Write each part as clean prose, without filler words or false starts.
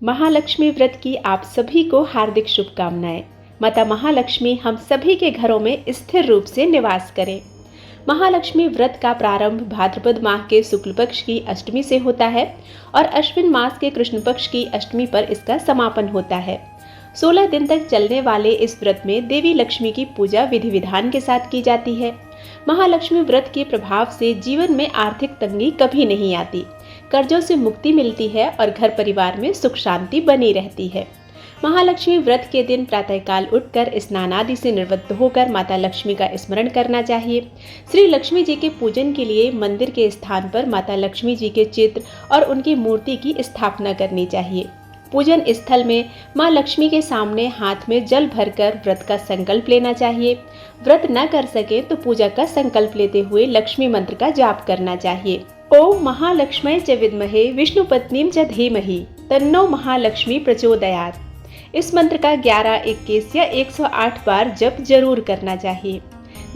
महालक्ष्मी व्रत की आप सभी को हार्दिक शुभकामनाएं। माता महालक्ष्मी हम सभी के घरों में स्थिर रूप से निवास करें। महालक्ष्मी व्रत का प्रारंभ भाद्रपद माह के शुक्ल पक्ष की अष्टमी से होता है और अश्विन मास के कृष्ण पक्ष की अष्टमी पर इसका समापन होता है। 16 दिन तक चलने वाले इस व्रत में देवी लक्ष्मी की पूजा विधि विधान के साथ की जाती है। महालक्ष्मी व्रत के प्रभाव से जीवन में आर्थिक तंगी कभी नहीं आती, कर्जों से मुक्ति मिलती है और घर परिवार में सुख शांति बनी रहती है। महालक्ष्मी व्रत के दिन प्रातःकाल उठकर स्नान आदि से निवृत्त होकर माता लक्ष्मी का स्मरण करना चाहिए। श्री लक्ष्मी जी के पूजन के लिए मंदिर के स्थान पर माता लक्ष्मी जी के चित्र और उनकी मूर्ति की स्थापना करनी चाहिए। पूजन स्थल में मां लक्ष्मी के सामने हाथ में जल भरकर व्रत का संकल्प लेना चाहिए। व्रत न कर सके तो पूजा का संकल्प लेते हुए लक्ष्मी मंत्र का जाप करना चाहिए। ओम महालक्ष्मी च विद्महे विष्णु पत्नीम च धीमहि तन्नो महालक्ष्मी प्रचोदयात्। इस मंत्र का 11, 21 या 108 बार जप जरूर करना चाहिए।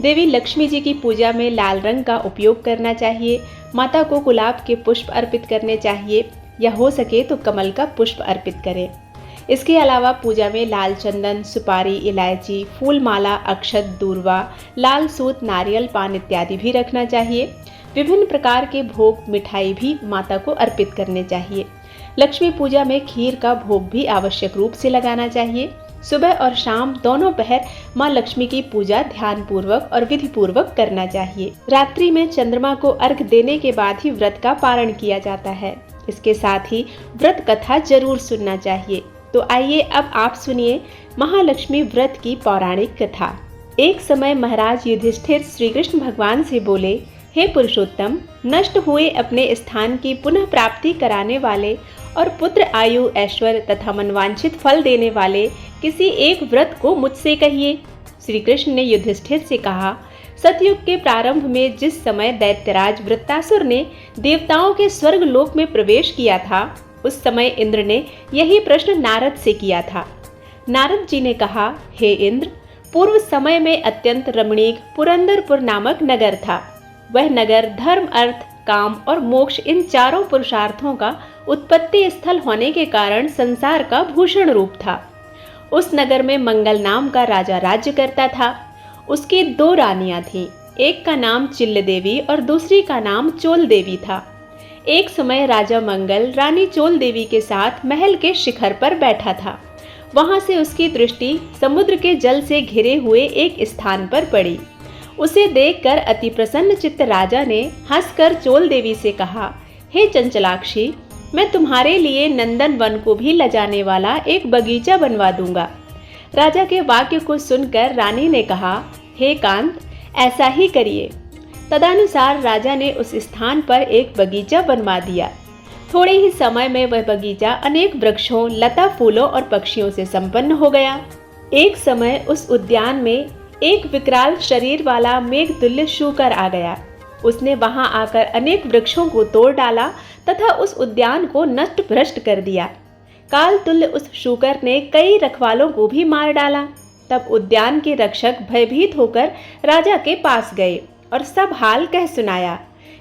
देवी लक्ष्मी जी की पूजा में लाल रंग का उपयोग करना चाहिए। माता को गुलाब के पुष्प अर्पित करने चाहिए या हो सके तो कमल का पुष्प अर्पित करें। इसके अलावा पूजा में लाल चंदन, सुपारी, इलायची, फूल माला, अक्षत, दूर्वा, लाल सूत, नारियल, पान इत्यादि भी रखना चाहिए। विभिन्न प्रकार के भोग, मिठाई भी माता को अर्पित करने चाहिए। लक्ष्मी पूजा में खीर का भोग भी आवश्यक रूप से लगाना चाहिए। सुबह और शाम दोनों पहर मां लक्ष्मी की पूजा ध्यान पूर्वक और विधि पूर्वक करना चाहिए। रात्रि में चंद्रमा को अर्घ देने के बाद ही व्रत का पारण किया जाता है। इसके साथ ही व्रत कथा जरूर सुनना चाहिए। तो आइए अब आप सुनिए महालक्ष्मी व्रत की पौराणिक कथा। एक समय महाराज युधिष्ठिर श्री कृष्ण भगवान से बोले, हे पुरुषोत्तम, नष्ट हुए अपने स्थान की पुनः प्राप्ति कराने वाले और पुत्र, आयु, ऐश्वर्य तथा मनवांछित फल देने वाले किसी एक व्रत को मुझसे कहिए। श्री कृष्ण ने युधिष्ठिर से कहा, सतयुग के प्रारंभ में जिस समय दैत्यराज वृत्तासुर ने देवताओं के स्वर्ग लोक में प्रवेश किया था, उस समय इंद्र ने यही प्रश्न नारद से किया था। नारद जी ने कहा, हे इंद्र, पूर्व समय में अत्यंत रमणीक पुरंदरपुर नामक नगर था। वह नगर धर्म, अर्थ, काम और मोक्ष इन चारों पुरुषार्थों का उत्पत्ति स्थल होने के कारण संसार का भूषण रूप था। उस नगर में मंगल नाम का राजा राज्य करता था। उसकी 2 रानियां थीं। एक का नाम चिल्ल देवी और दूसरी का नाम चोल देवी था। एक समय राजा मंगल रानी चोल देवी के साथ महल के शिखर पर बैठा था। वहां से उसकी दृष्टि समुद्र के जल से घिरे हुए एक स्थान पर पड़ी। उसे देखकर अति प्रसन्न चित्त राजा ने हंसकर चोल देवी से कहा, हे चंचलाक्षी, मैं तुम्हारे लिए नंदन वन को भी लजाने वाला एक बगीचा बनवा दूंगा। राजा के वाक्य को सुनकर रानी ने कहा, हे कांत, ऐसा ही करिए। तदनुसार राजा ने उस स्थान पर एक बगीचा बनवा दिया। थोड़े ही समय में वह बगीचा अनेक वृक्षों, लता, फूलों और पक्षियों से संपन्न हो गया। एक समय उस उद्यान में एक विकराल शरीर वाला मेघतुल्य शूकर आ गया। उसने वहां आकर अनेक वृक्षों को तोड़ डाला तथा उस उद्यान को नष्ट भ्रष्ट कर दिया। काल तुल्य उस शूकर ने कई रखवालों को भी मार डाला। तब उद्यान के रक्षक भयभीत होकर राजा के पास गए और सब हाल कह सुनाया।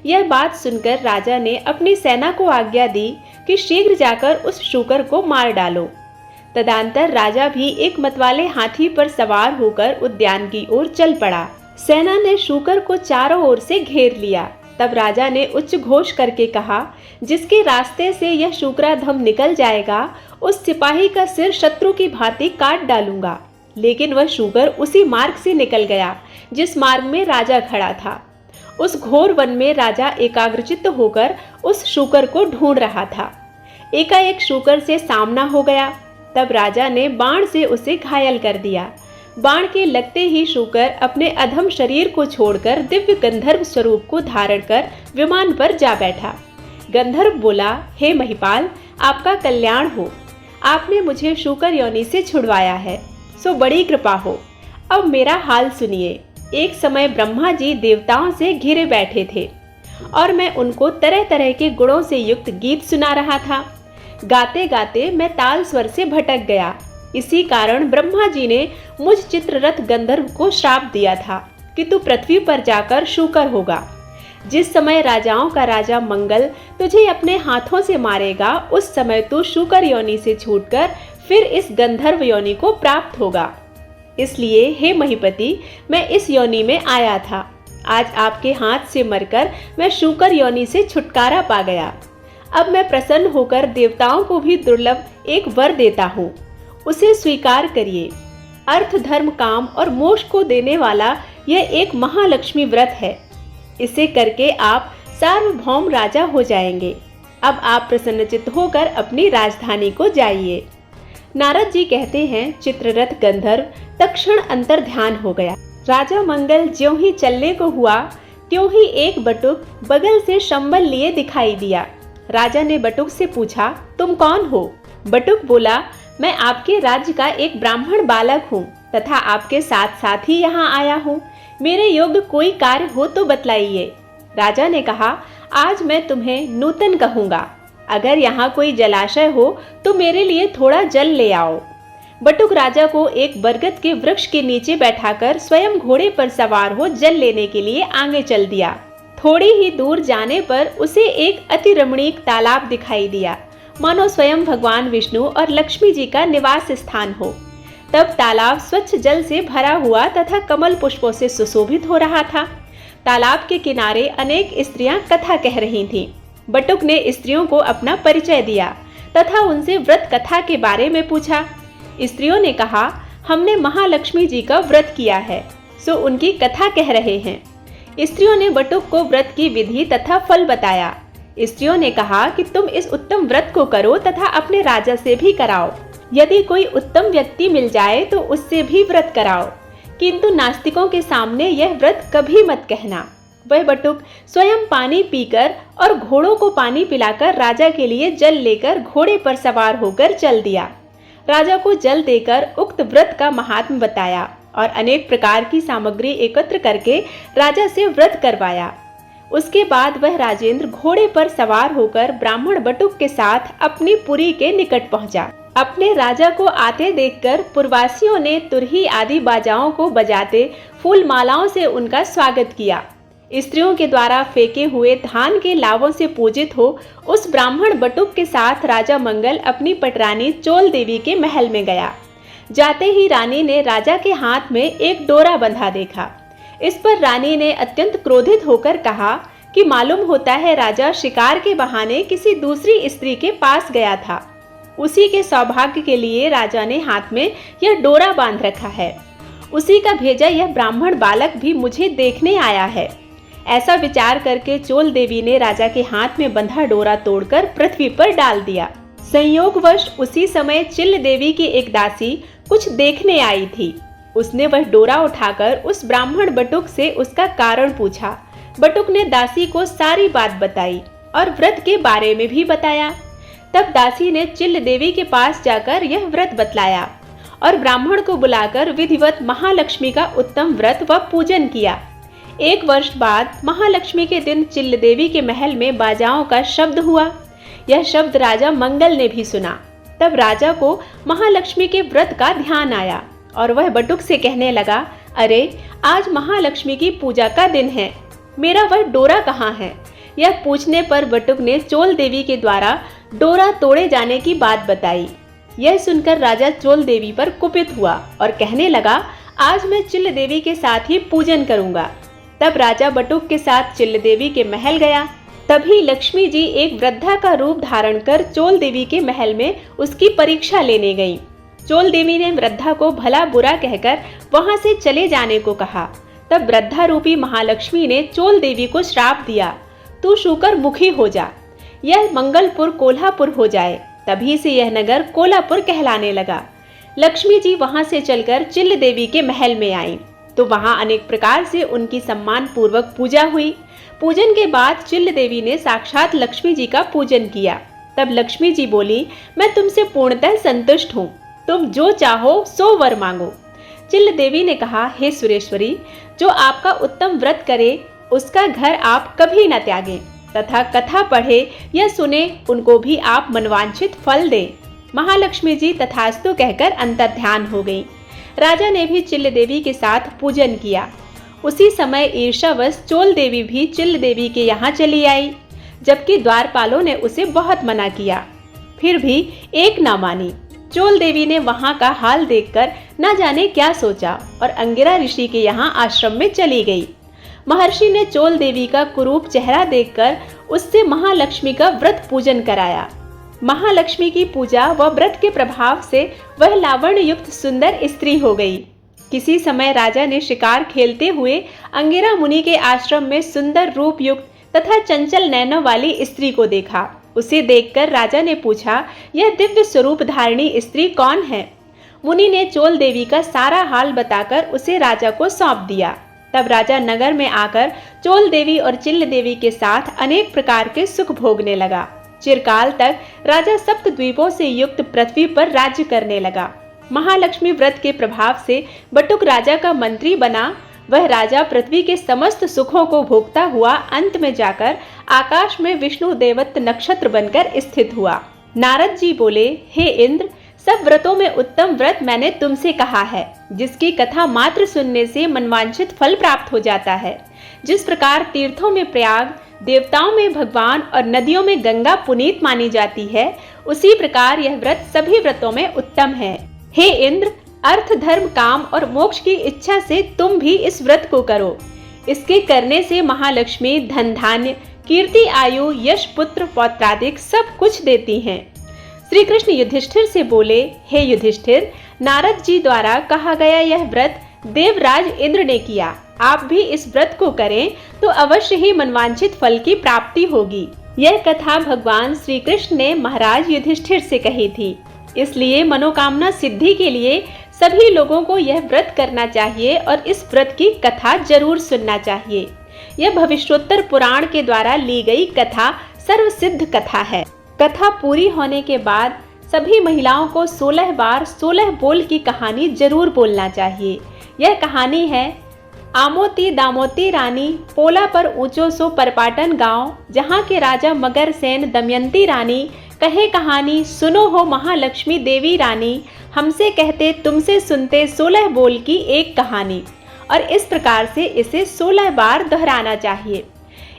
यह बात सुनकर राजा ने अपनी सेना को आज्ञा दी कि शीघ्र जाकर उस शूकर को मार डालो। तदंतर राजा भी एक मतवाले हाथी पर सवार होकर उद्यान की ओर चल पड़ा। सेना ने शूकर को चारों ओर से घेर लिया। तब राजा ने उच्च घोष करके कहा, जिसके रास्ते से यह शूकराधम निकल जाएगा, उस सिपाही का सिर शत्रु की भांति काट डालूंगा। लेकिन वह शूकर उसी मार्ग से निकल गया जिस मार्ग में राजा खड़ा था। उस घोर वन में राजा एकाग्रचित्त होकर उस शूकर को ढूंढ रहा था। एकाएक शूकर से सामना हो गया। तब राजा ने बाण से उसे घायल कर दिया। बाण के लगते ही शूकर अपने अधम शरीर को छोड़कर दिव्य गंधर्व स्वरूप को धारण कर विमान पर जा बैठा। गंधर्व बोला, हे महिपाल, आपका कल्याण हो। आपने मुझे शूकर योनि से छुड़वाया है, सो बड़ी कृपा हो। अब मेरा हाल सुनिए। एक समय ब्रह्मा जी देवताओं से घिरे बैठे थे और मैं उनको तरह तरह के गुणों से युक्त गीत सुना रहा था। गाते गाते मैं ताल स्वर से भटक गया। इसी कारण ब्रह्मा जी ने मुझ चित्ररथ गंधर्व को श्राप दिया था कि तू पृथ्वी पर जाकर शूकर होगा। जिस समय राजाओं का राजा मंगल तुझे अपने हाथों से मारेगा, उस समय तू शूकर योनि से छूटकर फिर इस गंधर्व योनि को प्राप्त होगा। इसलिए हे महीपति, मैं इस योनि में आया था। आज आपके हाथ से मरकर मैं शूकर योनि से छुटकारा पा गया। अब मैं प्रसन्न होकर देवताओं को भी दुर्लभ एक वर देता हूँ, उसे स्वीकार करिए। अर्थ, धर्म, काम और मोक्ष को देने वाला यह एक महालक्ष्मी व्रत है। इसे करके आप सार्वभौम राजा हो जाएंगे। अब आप प्रसन्नचित्त होकर अपनी राजधानी को जाइए। नारद जी कहते हैं, चित्ररथ गंधर्व तत्क्षण अंतर ध्यान हो गया। राजा मंगल ज्यों ही चलने को हुआ, त्यों ही एक बटुक बगल से शंबल लिए दिखाई दिया। राजा ने बटुक से पूछा, तुम कौन हो? बटुक बोला, मैं आपके राज्य का एक ब्राह्मण बालक हूँ तथा आपके साथ साथ ही यहाँ आया हूँ। मेरे योग्य कोई कार्य हो तो बतलाइए। राजा ने कहा, आज मैं तुम्हें नूतन कहूँगा। अगर यहाँ कोई जलाशय हो तो मेरे लिए थोड़ा जल ले आओ। बटुक राजा को एक बरगद के वृक्ष के नीचे बैठाकर स्वयं घोड़े पर सवार हो जल लेने के लिए आगे चल दिया। थोड़ी ही दूर जाने पर उसे एक अति रमणीक तालाब दिखाई दिया, मानो स्वयं भगवान विष्णु और लक्ष्मी जी का निवास स्थान हो। तब तालाब स्वच्छ जल से भरा हुआ तथा कमल पुष्पों से सुशोभित हो रहा था। तालाब के किनारे अनेक स्त्रियां कथा कह रही थीं। बटुक ने स्त्रियों को अपना परिचय दिया तथा उनसे व्रत कथा के बारे में पूछा। स्त्रियों ने कहा, हमने महालक्ष्मी जी का व्रत किया है, सो उनकी कथा कह रहे हैं। स्त्रियों ने बटुक को व्रत की विधि तथा फल बताया। स्त्रियों ने कहा कि तुम इस उत्तम व्रत को करो तथा अपने राजा से भी कराओ। यदि कोई उत्तम व्यक्ति मिल जाए तो उससे भी व्रत कराओ, किंतु नास्तिकों के सामने यह व्रत कभी मत कहना। वह बटुक स्वयं पानी पीकर और घोड़ों को पानी पिलाकर राजा के लिए जल लेकर घोड़े पर सवार होकर चल दिया। राजा को जल देकर उक्त व्रत का महात्म्य बताया और अनेक प्रकार की सामग्री एकत्र करके राजा से व्रत करवाया। उसके बाद वह राजेंद्र घोड़े पर सवार होकर ब्राह्मण बटुक के साथ अपनी पुरी के निकट पहुंचा। अपने राजा को आते देखकर पुरवासियों ने तुरही आदि बाजाओं को बजाते फूल मालाओं से उनका स्वागत किया। स्त्रियों के द्वारा फेंके हुए धान के लावों से पूजित हो उस ब्राह्मण बटुक के साथ राजा मंगल अपनी पटरानी चोल देवी के महल में गया। जाते ही रानी ने राजा के हाथ में एक डोरा बंधा देखा। इस पर रानी ने अत्यंत क्रोधित होकर कहा कि मालूम होता है राजा शिकार के बहाने किसी दूसरी स्त्री के पास गया था। उसी के सौभाग्य के लिए राजा ने हाथ में यह डोरा बांध रखा है। उसी का भेजा यह ब्राह्मण बालक भी मुझे देखने आया है। ऐसा विचार करके चोल देवी ने राजा के हाथ में बंधा डोरा तोड़कर पृथ्वी पर डाल दिया। संयोगवश उसी समय चिल्ल देवी की एक दासी कुछ देखने आई थी। उसने वह डोरा उठाकर उस ब्राह्मण बटुक से उसका कारण पूछा। बटुक ने दासी को सारी बात बताई और व्रत के बारे में भी बताया। तब दासी ने चिल्ल देवी के पास जाकर यह व्रत बतलाया और ब्राह्मण को बुलाकर विधिवत महालक्ष्मी का उत्तम व्रत व पूजन किया। 1 वर्ष बाद महालक्ष्मी के दिन चिल्ल देवी के महल में बाजाओं का शब्द हुआ। यह शब्द राजा मंगल ने भी सुना। तब राजा को महालक्ष्मी के व्रत का ध्यान आया और वह बटुक से कहने लगा, अरे आज महालक्ष्मी की पूजा का दिन है, मेरा वह डोरा कहाँ है? यह पूछने पर बटुक ने चोल देवी के द्वारा डोरा तोड़े जाने की बात बताई। यह सुनकर राजा चोल देवी पर कुपित हुआ और कहने लगा, आज मैं चिल्ल देवी के साथ ही पूजन करूंगा। तब राजा बटुक के साथ चिल्ल देवी के महल गया। तभी लक्ष्मी जी एक वृद्धा का रूप धारण कर चोल देवी के महल में उसकी परीक्षा लेने गईं। चोल देवी ने वृद्धा को भला बुरा कहकर वहां से चले जाने को कहा। तब वृद्धा रूपी महालक्ष्मी ने चोल देवी को श्राप दिया, तू शूकर मुखी हो जा, यह मंगलपुर कोल्हापुर हो जाए। तभी से यह नगर कोल्हापुर कहलाने लगा। लक्ष्मी जी वहां से चलकर चिल्ल देवी के महल में आईं, तो वहां अनेक प्रकार से उनकी सम्मान पूर्वक पूजा हुई। पूजन के बाद चिल्ल देवी ने साक्षात लक्ष्मी जी का पूजन किया। तब लक्ष्मी जी बोली, मैं तुमसे पूर्णतः संतुष्ट हूँ, तुम जो चाहो सो वर मांगो। चिल्ल देवी ने कहा, हे सुरेश्वरी, जो आपका उत्तम व्रत करे उसका घर आप कभी न त्यागें तथा कथा पढ़े या सुने उनको भी आप मनवांछित फल दें। महालक्ष्मी जी तथास्तु कहकर अंतर्ध्यान हो गई। राजा ने भी चिल्ल देवी के साथ पूजन किया उसी समय ईर्ष्यावश चोल देवी भी चिल्ल देवी के यहाँ चली आई, जबकि द्वारपालों ने उसे बहुत मना किया, फिर भी एक ना मानी। चोल देवी ने वहां का हाल देखकर न जाने क्या सोचा और अंगिरा ऋषि के यहाँ आश्रम में चली गई। महर्षि ने चोल देवी का कुरूप चेहरा देखकर उससे महालक्ष्मी का व्रत पूजन कराया। महालक्ष्मी की पूजा व व्रत के प्रभाव से वह लावण्य युक्त सुंदर स्त्री हो गई। किसी समय राजा ने शिकार खेलते हुए अंगिरा मुनि के आश्रम में सुंदर रूप युक्त तथा चंचल नैनों वाली स्त्री को देखा। उसे देखकर राजा ने पूछा, यह दिव्य स्वरूप धारिणी स्त्री कौन है? मुनि ने चोल देवी का सारा हाल बताकर उसे राजा को सौंप दिया। तब राजा नगर में आकर चोल देवी और चिल्ल देवी के साथ अनेक प्रकार के सुख भोगने लगा। चिरकाल तक राजा सप्त द्वीपों से युक्त पृथ्वी पर राज्य करने लगा। महालक्ष्मी व्रत के प्रभाव से बटुक राजा का मंत्री बना। वह राजा पृथ्वी के समस्त सुखों को भोगता हुआ अंत में जाकर आकाश में विष्णु देवत्त नक्षत्र बनकर स्थित हुआ। नारद जी बोले, हे इंद्र, सब व्रतों में उत्तम व्रत मैंने तुमसे कहा है, जिसकी कथा मात्र सुनने से मनवांछित फल प्राप्त हो जाता है। जिस प्रकार तीर्थों में प्रयाग, देवताओं में भगवान और नदियों में गंगा पुनीत मानी जाती है, उसी प्रकार यह व्रत सभी व्रतों में उत्तम है। हे इंद्र, अर्थ, धर्म, काम और मोक्ष की इच्छा से तुम भी इस व्रत को करो। इसके करने से महालक्ष्मी धन धान्य, कीर्ति, आयु, यश, पुत्र, पौत्रादिक सब कुछ देती हैं। श्री कृष्ण युधिष्ठिर से बोले, हे युधिष्ठिर, नारद जी द्वारा कहा गया यह व्रत देवराज इंद्र ने किया। आप भी इस व्रत को करें तो अवश्य ही मनवांछित फल की प्राप्ति होगी। यह कथा भगवान श्री कृष्ण ने महाराज युधिष्ठिर से कही थी। इसलिए मनोकामना सिद्धि के लिए सभी लोगों को यह व्रत करना चाहिए और इस व्रत की कथा जरूर सुनना चाहिए। यह भविष्योत्तर पुराण के द्वारा ली गई कथा सर्वसिद्ध कथा है। कथा पूरी होने के बाद सभी महिलाओं को 16 बार 16 बोल की कहानी जरूर बोलना चाहिए। यह कहानी है, आमोती दामोती रानी, पोला पर ऊंचो सो परपाटन गांव, जहाँ के राजा मगर सेन दमयंती रानी, कहे कहानी सुनो हो महालक्ष्मी देवी रानी, हमसे कहते तुमसे सुनते 16 बोल की एक कहानी। और इस प्रकार से इसे 16 बार दोहराना चाहिए।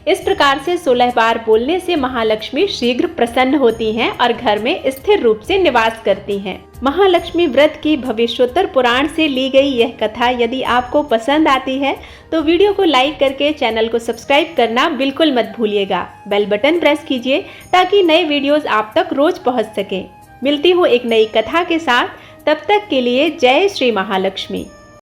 इस प्रकार से 16 बार बोलने से महालक्ष्मी शीघ्र प्रसन्न होती हैं और घर में स्थिर रूप से निवास करती हैं। महालक्ष्मी व्रत की भविष्योत्तर पुराण से ली गई यह कथा यदि आपको पसंद आती है तो वीडियो को लाइक करके चैनल को सब्सक्राइब करना बिल्कुल मत भूलिएगा। बेल बटन प्रेस कीजिए ताकि नए वीडियोस आप तक रोज पहुंच सके। मिलती हूँ एक नई कथा के साथ, तब तक के लिए जय श्री महालक्ष्मी।